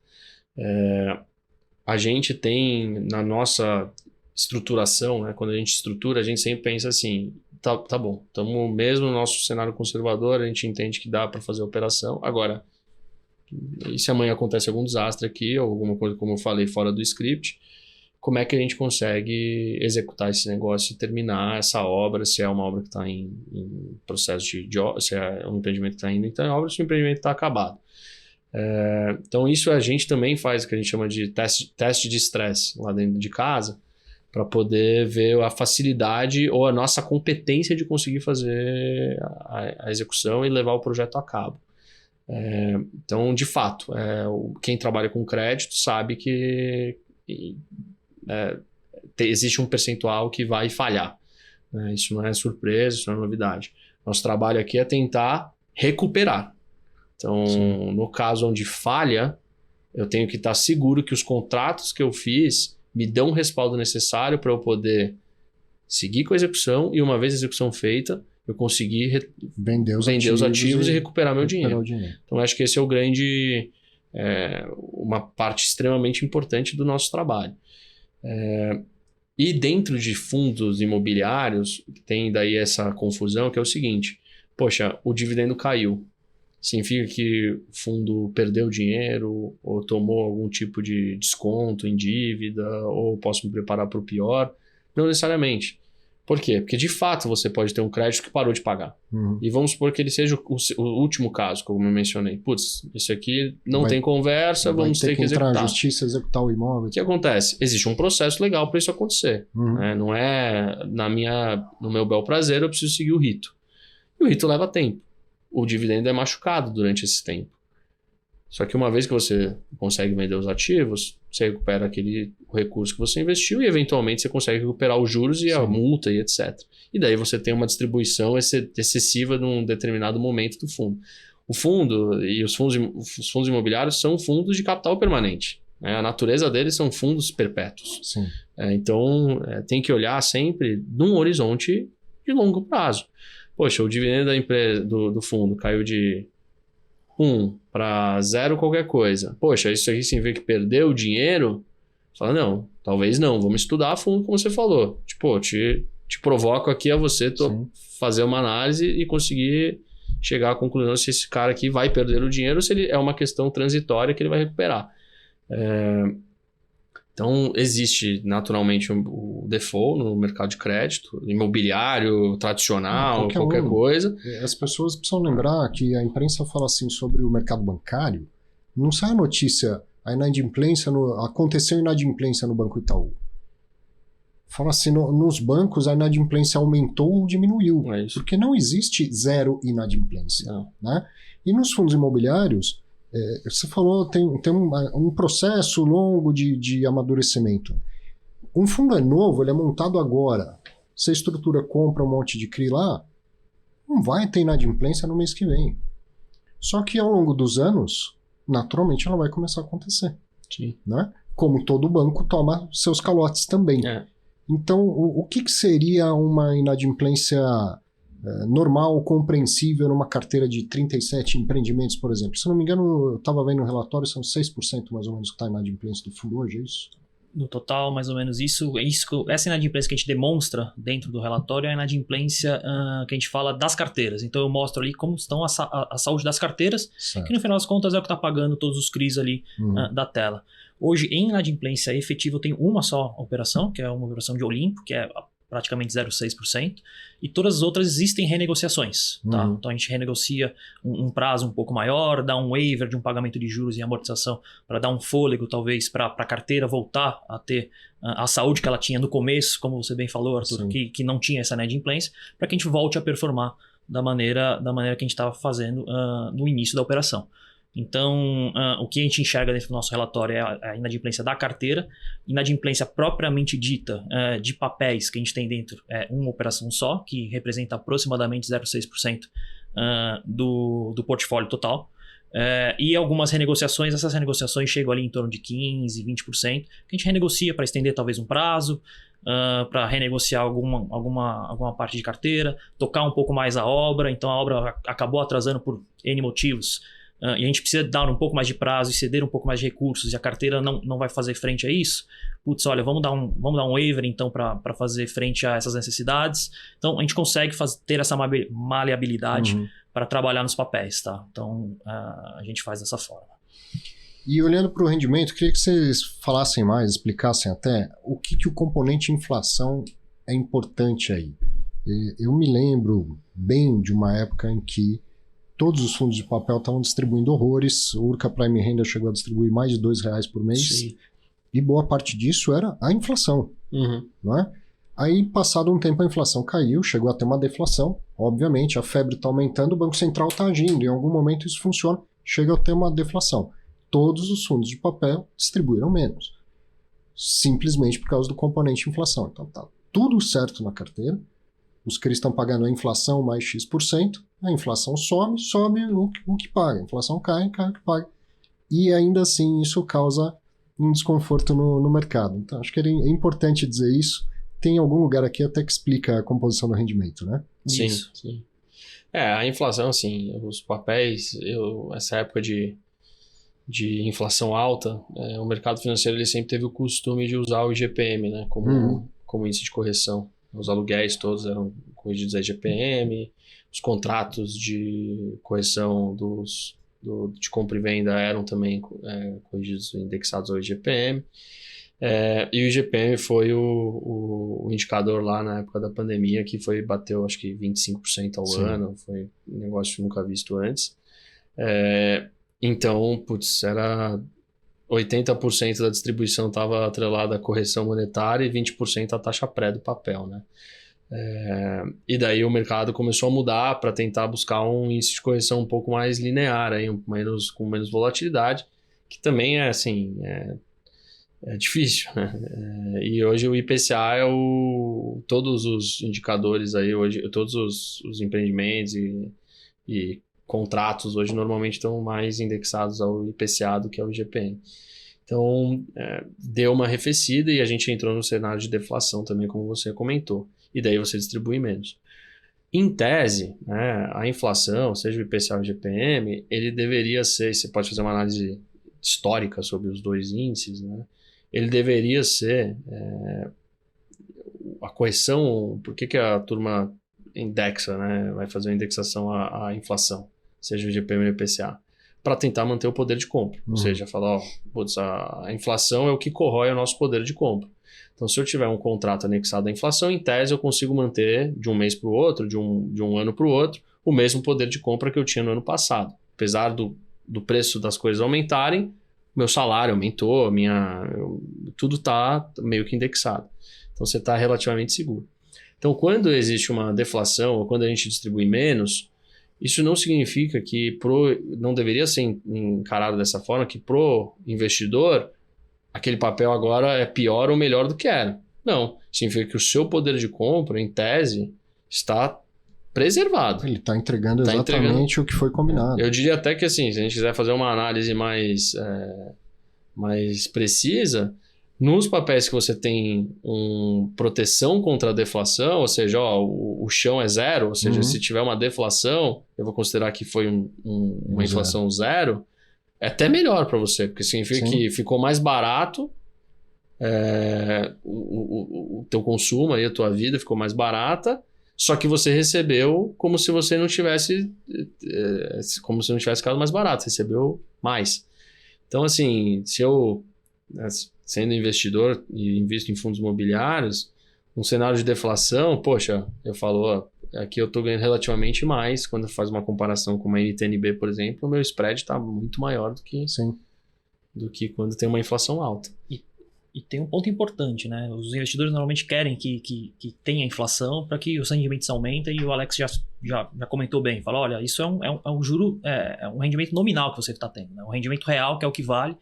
A gente tem na nossa estruturação, né, quando a gente estrutura, a gente sempre pensa assim, tá bom, estamos mesmo no nosso cenário conservador, a gente entende que dá para fazer a operação. Agora, e se amanhã acontece algum desastre aqui, ou alguma coisa, como eu falei, fora do script, como é que a gente consegue executar esse negócio e terminar essa obra, se é uma obra que está em processo se é um empreendimento que está indo em obra, se o empreendimento está acabado. Então isso a gente também faz o que a gente chama de teste de estresse lá dentro de casa, para poder ver a facilidade ou a nossa competência de conseguir fazer a execução e levar o projeto a cabo. Então, de fato, quem trabalha com crédito sabe que existe um percentual que vai falhar. Isso não é surpresa, isso não é novidade. Nosso trabalho aqui é tentar recuperar. Então, sim, no caso onde falha, eu tenho que estar seguro que os contratos que eu fiz me dão o respaldo necessário para eu poder seguir com a execução e, uma vez a execução feita, eu conseguir vender os ativos e recuperar meu dinheiro. Então, acho que esse é o grande... uma parte extremamente importante do nosso trabalho. E dentro de fundos imobiliários, tem daí essa confusão, que é o seguinte: poxa, o dividendo caiu. Significa que o fundo perdeu dinheiro ou tomou algum tipo de desconto em dívida ou posso me preparar para o pior? Não necessariamente. Por quê? Porque de fato você pode ter um crédito que parou de pagar. E vamos supor que ele seja o último caso, como eu mencionei. Putz, isso aqui não tem conversa, vamos ter que executar. Entrar na justiça, executar o imóvel. O que acontece? Existe um processo legal para isso acontecer. Não é no meu bel prazer, eu preciso seguir o rito. E o rito leva tempo. O dividendo é machucado durante esse tempo. Só que uma vez que você consegue vender os ativos, você recupera o recurso que você investiu e eventualmente você consegue recuperar os juros e a multa e etc. E daí você tem uma distribuição excessiva num determinado momento do fundo. O fundo e os fundos imobiliários são fundos de capital permanente. A natureza deles são fundos perpétuos. Sim. Então, tem que olhar sempre num horizonte de longo prazo. Poxa, o dividendo da empresa, do fundo caiu de 1 para 0 qualquer coisa. Poxa, isso aqui significa que perdeu o dinheiro? Fala, não, talvez não. Vamos estudar a fundo, como você falou. Tipo, te provoco aqui a você fazer uma análise e conseguir chegar à conclusão se esse cara aqui vai perder o dinheiro ou se ele é uma questão transitória que ele vai recuperar. Então, existe naturalmente o default no mercado de crédito, imobiliário, tradicional, qualquer coisa. As pessoas precisam lembrar que a imprensa fala assim sobre o mercado bancário, não sai a notícia, a inadimplência, aconteceu inadimplência no Banco Itaú. Fala assim, nos bancos a inadimplência aumentou ou diminuiu, porque não existe zero inadimplência. Né? E nos fundos imobiliários, você falou, tem um processo longo de amadurecimento. Um fundo é novo, ele é montado agora. Se a estrutura compra um monte de CRI lá, não vai ter inadimplência no mês que vem. Só que ao longo dos anos, naturalmente ela vai começar a acontecer. Sim. Né? Como todo banco toma seus calotes também. Então, o que seria uma inadimplência normal, compreensível numa carteira de 37 empreendimentos, por exemplo? Se não me engano, eu estava vendo um relatório, são 6% mais ou menos que está inadimplência do fundo hoje, é isso? No total, mais ou menos isso. Essa inadimplência que a gente demonstra dentro do relatório é a inadimplência que a gente fala das carteiras. Então eu mostro ali como estão a saúde das carteiras, que no final das contas é o que está pagando todos os CRIs ali da tela. Hoje, em inadimplência efetiva, eu tenho uma só operação, que é uma operação de Olimpo, que é praticamente 0,6%, e todas as outras existem renegociações. Tá? Então a gente renegocia um prazo um pouco maior, dá um waiver de um pagamento de juros e amortização para dar um fôlego, talvez, para a carteira voltar a ter a saúde que ela tinha no começo, como você bem falou, Arthur, que não tinha essa inadimplência, para que a gente volte a performar da maneira que a gente estava fazendo no início da operação. Então, o que a gente enxerga dentro do nosso relatório é a inadimplência da carteira, inadimplência propriamente dita de papéis que a gente tem dentro, é uma operação só, que representa aproximadamente 0,6% do portfólio total. E algumas renegociações, essas renegociações chegam ali em torno de 15%, 20%, que a gente renegocia para estender talvez um prazo, para renegociar alguma parte de carteira, tocar um pouco mais a obra, então a obra acabou atrasando por N motivos, e a gente precisa dar um pouco mais de prazo e ceder um pouco mais de recursos e a carteira não vai fazer frente a isso. Putz, olha, vamos dar um waiver então para fazer frente a essas necessidades. Então a gente consegue ter essa maleabilidade para trabalhar nos papéis, tá? Então a gente faz dessa forma. E olhando para o rendimento, queria que vocês falassem mais, explicassem até o que o componente inflação é importante aí. Eu me lembro bem de uma época em que todos os fundos de papel estavam distribuindo horrores, o Urca Prime Renda chegou a distribuir mais de R$2 por mês, Sim. e boa parte disso era a inflação, não é? Aí, passado um tempo, a inflação caiu, chegou a ter uma deflação, obviamente, a febre está aumentando, o Banco Central está agindo, em algum momento isso funciona, chega a ter uma deflação. Todos os fundos de papel distribuíram menos, simplesmente por causa do componente inflação. Então tá tudo certo na carteira, os que estão pagando a inflação mais X%, a inflação sobe o que paga, a inflação cai o que paga. E ainda assim isso causa um desconforto no mercado. Então acho que é importante dizer isso. Tem algum lugar aqui até que explica a composição do rendimento, né? Sim. A inflação, assim, os papéis, essa época de inflação alta, o mercado financeiro ele sempre teve o costume de usar o IGPM, né, como índice de correção. Os aluguéis todos eram corrigidos a IGPM, os contratos de correção de compra e venda eram também corrigidos, indexados ao IGPM. E o IGPM foi o indicador lá na época da pandemia que bateu acho que 25% ao ano, foi um negócio nunca visto antes. Então, era 80% da distribuição estava atrelada à correção monetária e 20% à taxa pré do papel, né? E daí o mercado começou a mudar para tentar buscar um índice de correção um pouco mais linear, aí, com menos volatilidade, que também é assim, é difícil, né? E hoje o IPCA todos os indicadores aí, hoje, todos os empreendimentos e contratos hoje normalmente estão mais indexados ao IPCA do que ao IGPM. Então, deu uma arrefecida e a gente entrou no cenário de deflação também, como você comentou. E daí você distribui menos. Em tese, né, a inflação, seja o IPCA ou o IGPM, ele deveria ser, você pode fazer uma análise histórica sobre os dois índices, né? Ele deveria ser a correção. Por que a turma indexa, né? Vai fazer uma indexação à inflação, seja o IGPM ou o IPCA, para tentar manter o poder de compra. Ou seja, falar, a inflação é o que corrói o nosso poder de compra. Então, se eu tiver um contrato anexado à inflação, em tese eu consigo manter de um mês para o outro, de um ano para o outro, o mesmo poder de compra que eu tinha no ano passado. Apesar do preço das coisas aumentarem, meu salário aumentou, tudo está meio que indexado. Então, você está relativamente seguro. Então, quando existe uma deflação ou quando a gente distribui menos, isso não significa que não deveria ser encarado dessa forma, que pro investidor aquele papel agora é pior ou melhor do que era. Não, significa que o seu poder de compra, em tese, está preservado. Ele está entregando exatamente o que foi combinado. Eu diria até que assim, se a gente quiser fazer uma análise mais precisa, nos papéis que você tem proteção contra a deflação, ou seja, o chão é zero, ou seja, se tiver uma deflação, eu vou considerar que foi uma inflação zero, é até melhor para você, porque significa que ficou mais barato, o teu consumo, aí, a tua vida ficou mais barata, só que você recebeu como se você não tivesse ficado mais barato, recebeu mais. Então, assim, se eu, sendo investidor e invisto em fundos imobiliários, um cenário de deflação, poxa, eu falo, aqui eu estou ganhando relativamente mais, quando faz uma comparação com uma NTNB, por exemplo, o meu spread está muito maior do que quando tem uma inflação alta. E tem um ponto importante, né? Os investidores normalmente querem que tenha inflação para que os rendimentos aumentem, e o Alex já comentou bem, fala, olha, isso é um juro, é um rendimento nominal que você está tendo, né? Um rendimento real que é o que vale.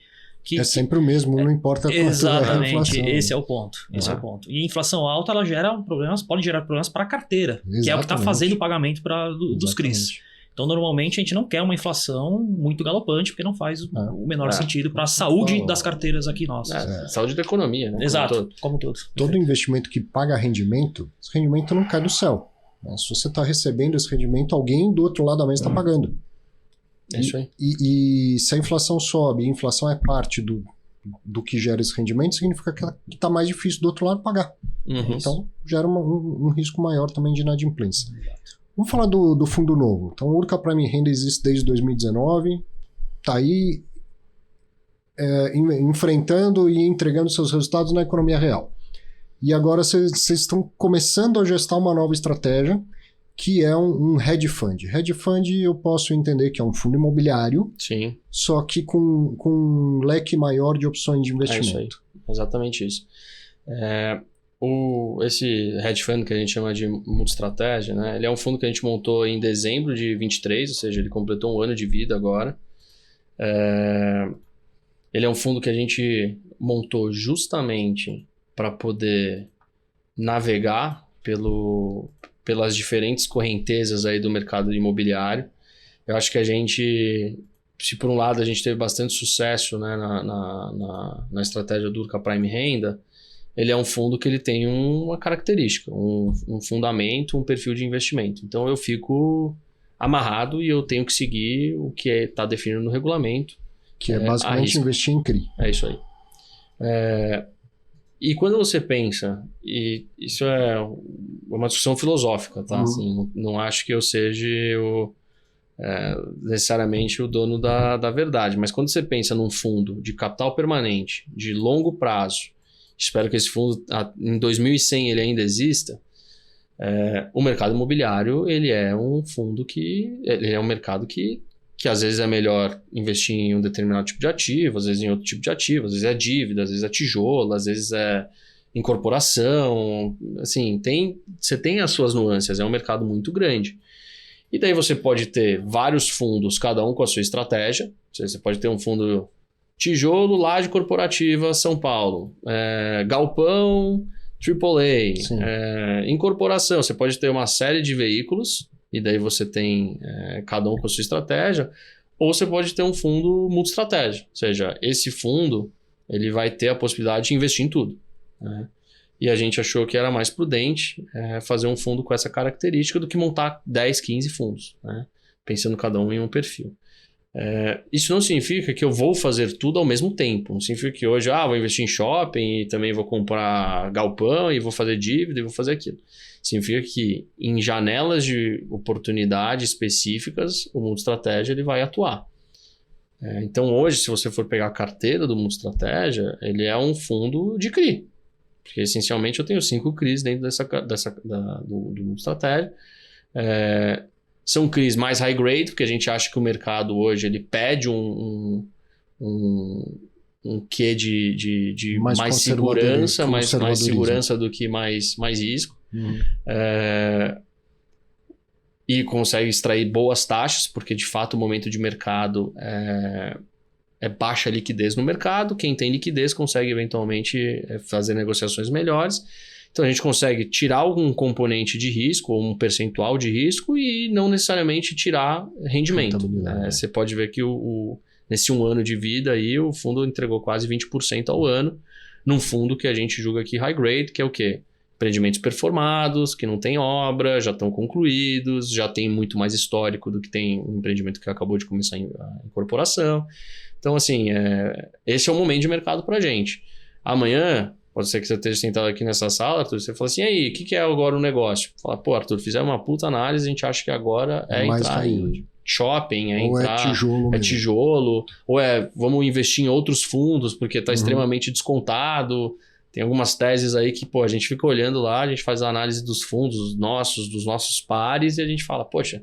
Sempre o mesmo, não importa quanto exatamente, é a inflação. Esse é o ponto. Esse é o ponto. E a inflação alta, ela pode gerar problemas para a carteira, que é o que está fazendo o pagamento dos CRIs. Então, normalmente, a gente não quer uma inflação muito galopante, porque não faz o menor sentido para a saúde das carteiras aqui nossas. Saúde da economia, né? Exato, como todo. Todo investimento que paga rendimento, esse rendimento não cai do céu. Né? Se você está recebendo esse rendimento, alguém do outro lado da mesa está pagando. É isso aí. E se a inflação sobe, e a inflação é parte do que gera esse rendimento, significa que está mais difícil do outro lado pagar. Então, gera um risco maior também de inadimplência. Vamos falar do fundo novo. Então, o Urca Prime Renda existe desde 2019, está aí. enfrentando e entregando seus resultados na economia real. E agora vocês estão começando a gestar uma nova estratégia, que é um hedge fund. Hedge fund eu posso entender que é um fundo imobiliário, Sim. só que com um leque maior de opções de investimento. É isso aí. Exatamente isso. Esse hedge fund que a gente chama de multi-estratégia, né? Ele é um fundo que a gente montou em dezembro de 23, ou seja, ele completou um ano de vida agora. Ele é um fundo que a gente montou justamente para poder navegar pelas diferentes correntezas aí do mercado imobiliário. Eu acho que a gente, se por um lado a gente teve bastante sucesso, né, na estratégia do Urca Prime Renda, ele é um fundo que ele tem uma característica, um fundamento, um perfil de investimento. Então eu fico amarrado e eu tenho que seguir o que está definido no regulamento. Que é basicamente investir em CRI. É isso aí. E quando você pensa, e isso é uma discussão filosófica, tá? Assim, não acho que eu seja necessariamente o dono da verdade, mas quando você pensa num fundo de capital permanente, de longo prazo, espero que esse fundo, em 2100 ele ainda exista, o mercado imobiliário, ele é um fundo ele é um mercado que às vezes é melhor investir em um determinado tipo de ativo, às vezes em outro tipo de ativo, às vezes é dívida, às vezes é tijolo, às vezes é incorporação, assim, você tem as suas nuances, é um mercado muito grande. E daí você pode ter vários fundos, cada um com a sua estratégia, você pode ter um fundo tijolo, laje corporativa, São Paulo, galpão, AAA, incorporação, você pode ter uma série de veículos, e daí você tem cada um com a sua estratégia, ou você pode ter um fundo multi-estratégia, ou seja, esse fundo ele vai ter a possibilidade de investir em tudo. Né? E a gente achou que era mais prudente fazer um fundo com essa característica do que montar 10, 15 fundos, né? Pensando cada um em um perfil. Isso não significa que eu vou fazer tudo ao mesmo tempo. Não significa que hoje vou investir em shopping e também vou comprar galpão e vou fazer dívida e vou fazer aquilo. Significa que em janelas de oportunidade específicas, o multi-estratégia ele vai atuar. Então hoje, se você for pegar a carteira do multi-estratégia, ele é um fundo de CRI. Porque essencialmente eu tenho 5 CRIs dentro do multi-estratégia. São CRIs mais high grade, porque a gente acha que o mercado hoje ele pede um quê de mais segurança, mais segurança do que mais risco. E consegue extrair boas taxas, porque de fato o momento de mercado é baixa liquidez no mercado. Quem tem liquidez consegue eventualmente fazer negociações melhores. Então a gente consegue tirar algum componente de risco, ou um percentual de risco, e não necessariamente tirar rendimento. Você pode ver que nesse 1 ano de vida aí, o fundo entregou quase 20% ao ano, num fundo que a gente julga aqui high grade, que é o quê? Empreendimentos performados, que não tem obra, já estão concluídos, já tem muito mais histórico do que tem um empreendimento que acabou de começar a incorporação. Então, assim, esse é o momento de mercado para a gente. Amanhã, pode ser que você esteja sentado aqui nessa sala, Arthur, você fala assim, e aí, o que é agora o negócio? Fala, pô, Arthur, fizemos uma puta análise, a gente acha que agora entrar em shopping, ou entrar... é tijolo, ou vamos investir em outros fundos, porque está extremamente descontado. Tem algumas teses aí que, a gente fica olhando lá, a gente faz a análise dos fundos dos nossos pares, e a gente fala, poxa,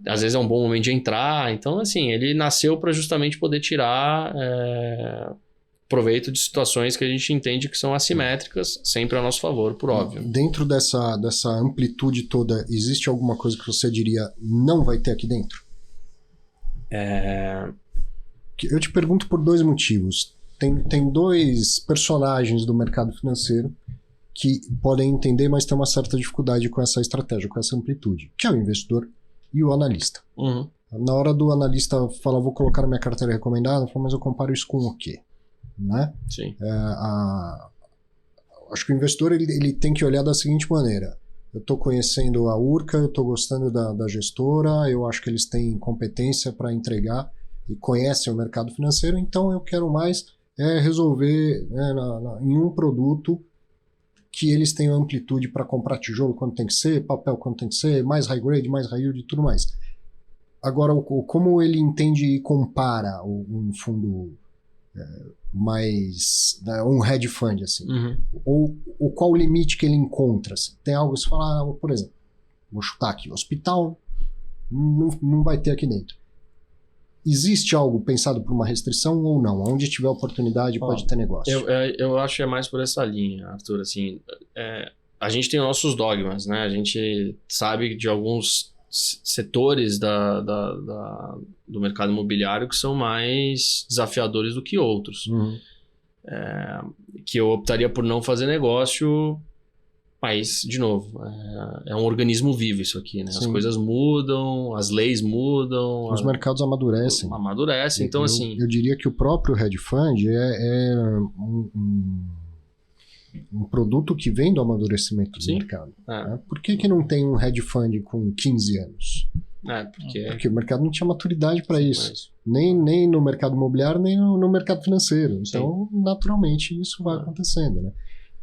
às vezes é um bom momento de entrar. Então, assim, ele nasceu para justamente poder tirar proveito de situações que a gente entende que são assimétricas, sempre a nosso favor, por óbvio. Dentro dessa amplitude toda, existe alguma coisa que você diria não vai ter aqui dentro? Eu te pergunto por 2 motivos. Tem 2 personagens do mercado financeiro que podem entender, mas tem uma certa dificuldade com essa estratégia, com essa amplitude, que é o investidor e o analista. Na hora do analista falar, vou colocar na minha carteira recomendada, eu falo, mas eu comparo isso com o quê? Né? Sim. Acho que o investidor ele tem que olhar da seguinte maneira: eu estou conhecendo a Urca, eu estou gostando da gestora, eu acho que eles têm competência para entregar e conhecem o mercado financeiro, então eu quero mais resolver em um produto que eles tenham amplitude para comprar tijolo quando tem que ser, papel quando tem que ser, mais high grade, mais high yield e tudo mais. Agora, como ele entende e compara um fundo mais... né, um hedge fund, assim? Ou qual o limite que ele encontra? Assim? Tem algo que você fala, por exemplo, vou chutar aqui, hospital não vai ter aqui dentro. Existe algo pensado por uma restrição ou não? Onde tiver oportunidade pode ter negócio. Eu acho que é mais por essa linha, Arthur. Assim, a gente tem nossos dogmas, né? A gente sabe de alguns setores do mercado imobiliário que são mais desafiadores do que outros. Que eu optaria por não fazer negócio, mas, de novo, é um organismo vivo isso aqui, né? Sim. As coisas mudam, as leis mudam. Os mercados amadurecem. Então, assim... Eu diria que o próprio hedge fund é um produto que vem do amadurecimento do mercado. Né? Por que não tem um hedge fund com 15 anos? Porque o mercado não tinha maturidade para isso. Nem no mercado imobiliário, nem no mercado financeiro. Então, naturalmente, isso vai acontecendo, né?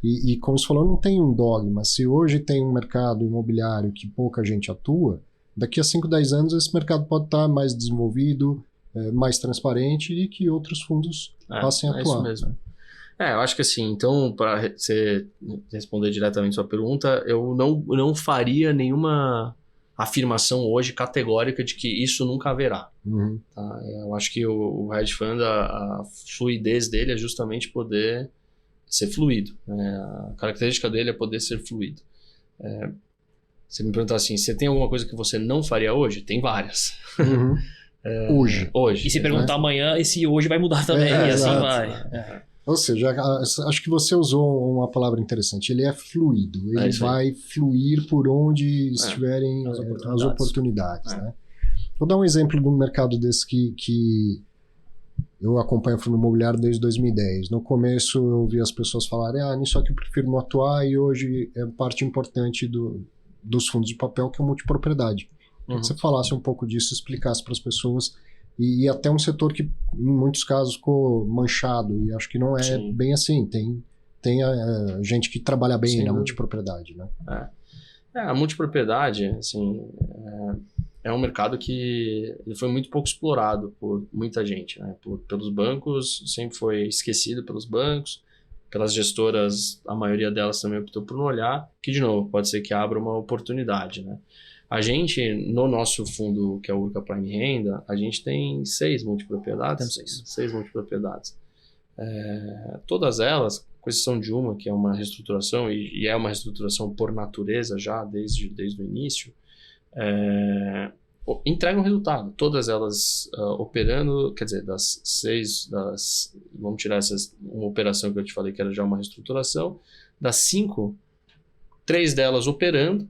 E como você falou, não tem um dogma. Se hoje tem um mercado imobiliário que pouca gente atua, daqui a 5, 10 anos esse mercado pode estar mais desenvolvido, mais transparente e que outros fundos passem a atuar. Isso mesmo. Eu acho que assim, então, para você responder diretamente a sua pergunta, eu não faria nenhuma afirmação hoje categórica de que isso nunca haverá. Tá? Eu acho que o hedge fund, a fluidez dele é justamente poder ser fluido. A característica dele é poder ser fluido. Você me perguntar assim, você tem alguma coisa que você não faria hoje? Tem várias. Hoje. E se perguntar amanhã, esse hoje vai mudar também. E assim vai. Ou seja, acho que você usou uma palavra interessante. Ele é fluido. Ele vai fluir por onde estiverem as oportunidades. Né? Vou dar um exemplo de um mercado desse que eu acompanho o fundo imobiliário desde 2010. No começo eu ouvi as pessoas falarem nisso aqui eu prefiro não atuar e hoje é parte importante dos fundos de papel que é a multipropriedade. Queria que você falasse um pouco disso, explicasse para as pessoas e até um setor que em muitos casos ficou manchado e acho que não é bem assim. Tem gente que trabalha bem na multipropriedade. Né? A multipropriedade, assim... É um mercado que ele foi muito pouco explorado por muita gente, né? Pelos bancos, sempre foi esquecido pelos bancos, pelas gestoras, a maioria delas também optou por não olhar, que de novo, pode ser que abra uma oportunidade, né? A gente, no nosso fundo, que é o Urca Prime Renda, a gente tem 6 multipropriedades. Temos 6 multipropriedades. Todas elas, com exceção de uma, que é uma reestruturação, e é uma reestruturação por natureza já, desde o início, entregam resultado. Todas elas operando, quer dizer, das 6, vamos tirar uma operação que eu te falei que era já uma reestruturação, das 5, 3 delas operando,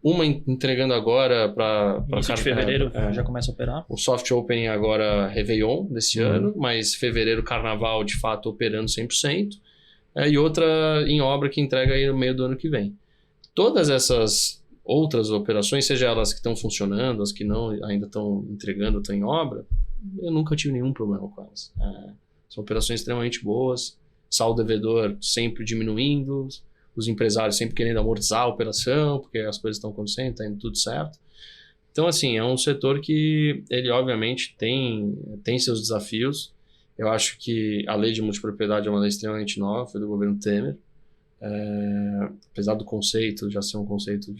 uma entregando agora para início de fevereiro já começa a operar. O soft opening agora Réveillon desse ano, mas fevereiro, carnaval, de fato, operando 100%, e outra em obra que entrega aí no meio do ano que vem. Todas essas outras operações, seja elas que estão funcionando, as que não ainda estão entregando, estão em obra, eu nunca tive nenhum problema com elas. São operações extremamente boas, saldo devedor sempre diminuindo, os empresários sempre querendo amortizar a operação, porque as coisas estão acontecendo, está indo tudo certo. Então, assim, é um setor que ele, obviamente, tem seus desafios. Eu acho que a lei de multipropriedade é uma lei extremamente nova, foi do governo Temer. Apesar do conceito já ser um conceito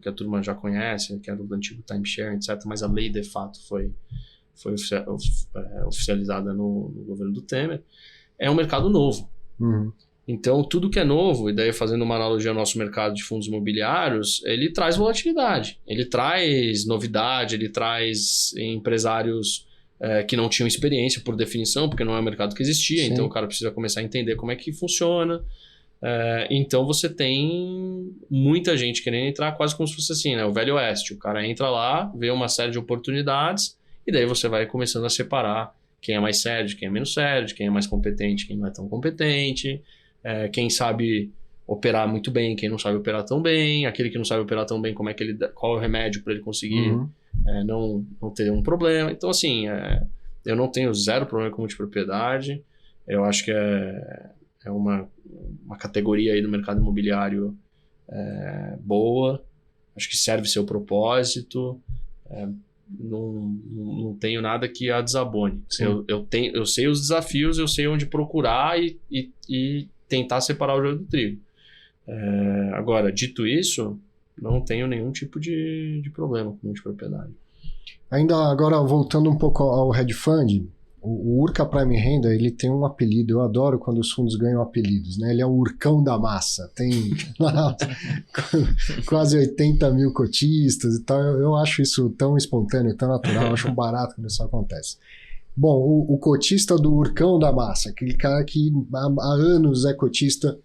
que a turma já conhece, que era do antigo timeshare, etc., mas a lei, de fato, foi oficializada no governo do Temer. É um mercado novo. Então, tudo que é novo, e daí fazendo uma analogia ao nosso mercado de fundos imobiliários, ele traz volatilidade, ele traz novidade, ele traz empresários que não tinham experiência por definição, porque não é um mercado que existia. Sim. Então o cara precisa começar a entender como é que funciona. Então você tem muita gente querendo entrar quase como se fosse assim, né? O Velho Oeste. O cara entra lá, vê uma série de oportunidades e daí você vai começando a separar quem é mais sério de quem é menos sério, de quem é mais competente, quem não é tão competente, quem sabe operar muito bem, quem não sabe operar tão bem, aquele que não sabe operar tão bem, qual é o remédio para ele conseguir não ter um problema. Então assim, eu não tenho zero problema com multipropriedade. Eu acho que é uma categoria aí do mercado imobiliário boa, acho que serve seu propósito, não tenho nada que a desabone. Eu sei os desafios, eu sei onde procurar e tentar separar o joio do trigo. Agora, dito isso, não tenho nenhum tipo de problema com multipropriedade. Ainda agora, voltando um pouco ao hedge fund, o Urca Prime Renda, ele tem um apelido, eu adoro quando os fundos ganham apelidos, né? Ele é o Urcão da Massa, tem quase 80 mil cotistas e tal, eu acho isso tão espontâneo, tão natural, eu acho um barato quando isso acontece. Bom, o cotista do Urcão da Massa, aquele cara que há anos é cotista,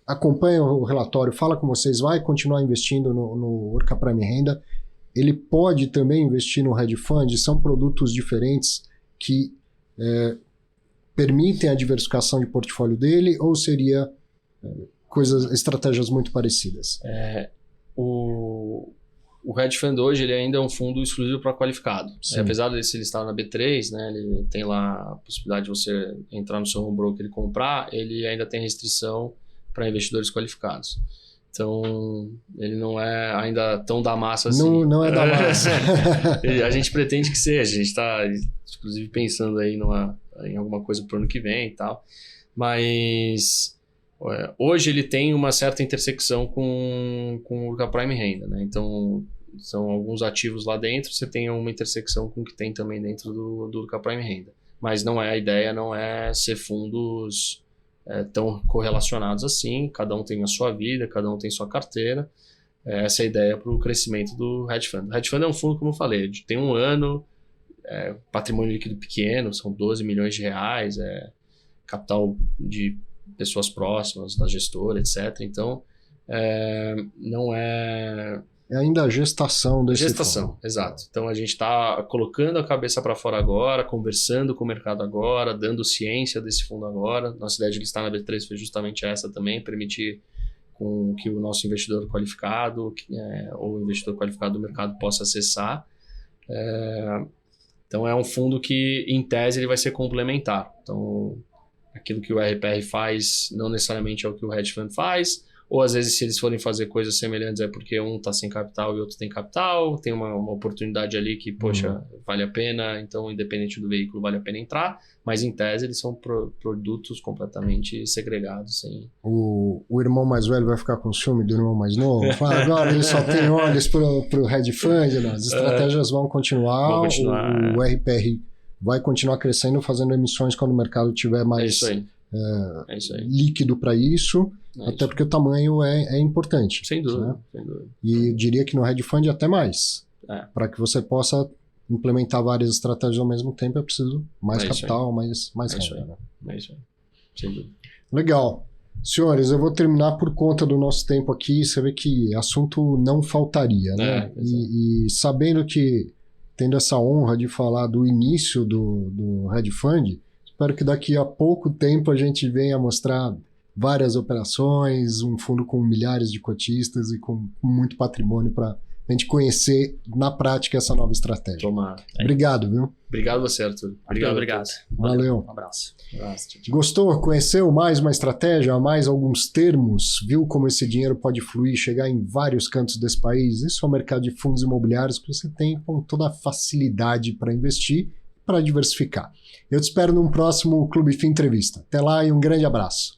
acompanha o relatório, fala com vocês, vai continuar investindo no Urca Prime Renda, ele pode também investir no hedge fund, são produtos diferentes que permitem a diversificação de portfólio dele, ou seria estratégias muito parecidas? O hedge fund hoje ele ainda é um fundo exclusivo para qualificado. Apesar de ser listado na B3, né, ele tem lá a possibilidade de você entrar no seu home broker e comprar, ele ainda tem restrição para investidores qualificados. Então, ele não é ainda tão da massa assim. Não é da massa. A gente pretende que seja. A gente está, inclusive, pensando aí em alguma coisa para o ano que vem e tal. Mas, hoje ele tem uma certa intersecção com o Urca Prime Renda, né? Então, são alguns ativos lá dentro, você tem uma intersecção com o que tem também dentro do Urca Prime Renda. Mas a ideia não é ser fundos tão correlacionados assim, cada um tem a sua vida, cada um tem sua carteira. Essa é a ideia para o crescimento do hedge fund. O hedge fund é um fundo, como eu falei, tem um ano, patrimônio líquido pequeno, são 12 milhões de reais, capital de pessoas próximas, da gestora, etc. Então, não é... É ainda a gestação desse fundo. Exato. Então a gente está colocando a cabeça para fora agora, conversando com o mercado agora, dando ciência desse fundo agora. Nossa ideia de listar na B3 foi justamente essa também, permitir que o nosso investidor qualificado, ou o investidor qualificado do mercado possa acessar. Então é um fundo que, em tese, ele vai ser complementar. Então aquilo que o RPR faz não necessariamente é o que o hedge fund faz. Ou às vezes, se eles forem fazer coisas semelhantes, é porque um está sem capital e outro tem capital, tem uma oportunidade ali que, poxa, vale a pena, então, independente do veículo, vale a pena entrar, mas em tese eles são produtos completamente segregados. O irmão mais velho vai ficar com ciúme do irmão mais novo? Fala, agora ele só tem olhos para o hedge fund, não. As estratégias vão continuar, o RPR vai continuar crescendo, fazendo emissões quando o mercado tiver mais líquido para isso. Até porque o tamanho é importante. Sem dúvida, né? Sem dúvida. E eu diria que no hedge fund até mais. Para que você possa implementar várias estratégias ao mesmo tempo, é preciso mais capital, mais renda. Né? É isso aí. Sem dúvida. Legal. Senhores, eu vou terminar por conta do nosso tempo aqui. Você vê que assunto não faltaria, né? E sabendo que, tendo essa honra de falar do início do hedge fund, espero que daqui a pouco tempo a gente venha mostrar várias operações, um fundo com milhares de cotistas e com muito patrimônio para a gente conhecer na prática essa nova estratégia. Tomara. Obrigado, viu? Obrigado você, Arthur. Obrigado. Valeu. Um abraço. Gostou? Conheceu mais uma estratégia, mais alguns termos? Viu como esse dinheiro pode fluir, chegar em vários cantos desse país? Isso é o mercado de fundos imobiliários que você tem com toda a facilidade para investir, para diversificar. Eu te espero num próximo Clube FII Entrevista. Até lá e um grande abraço.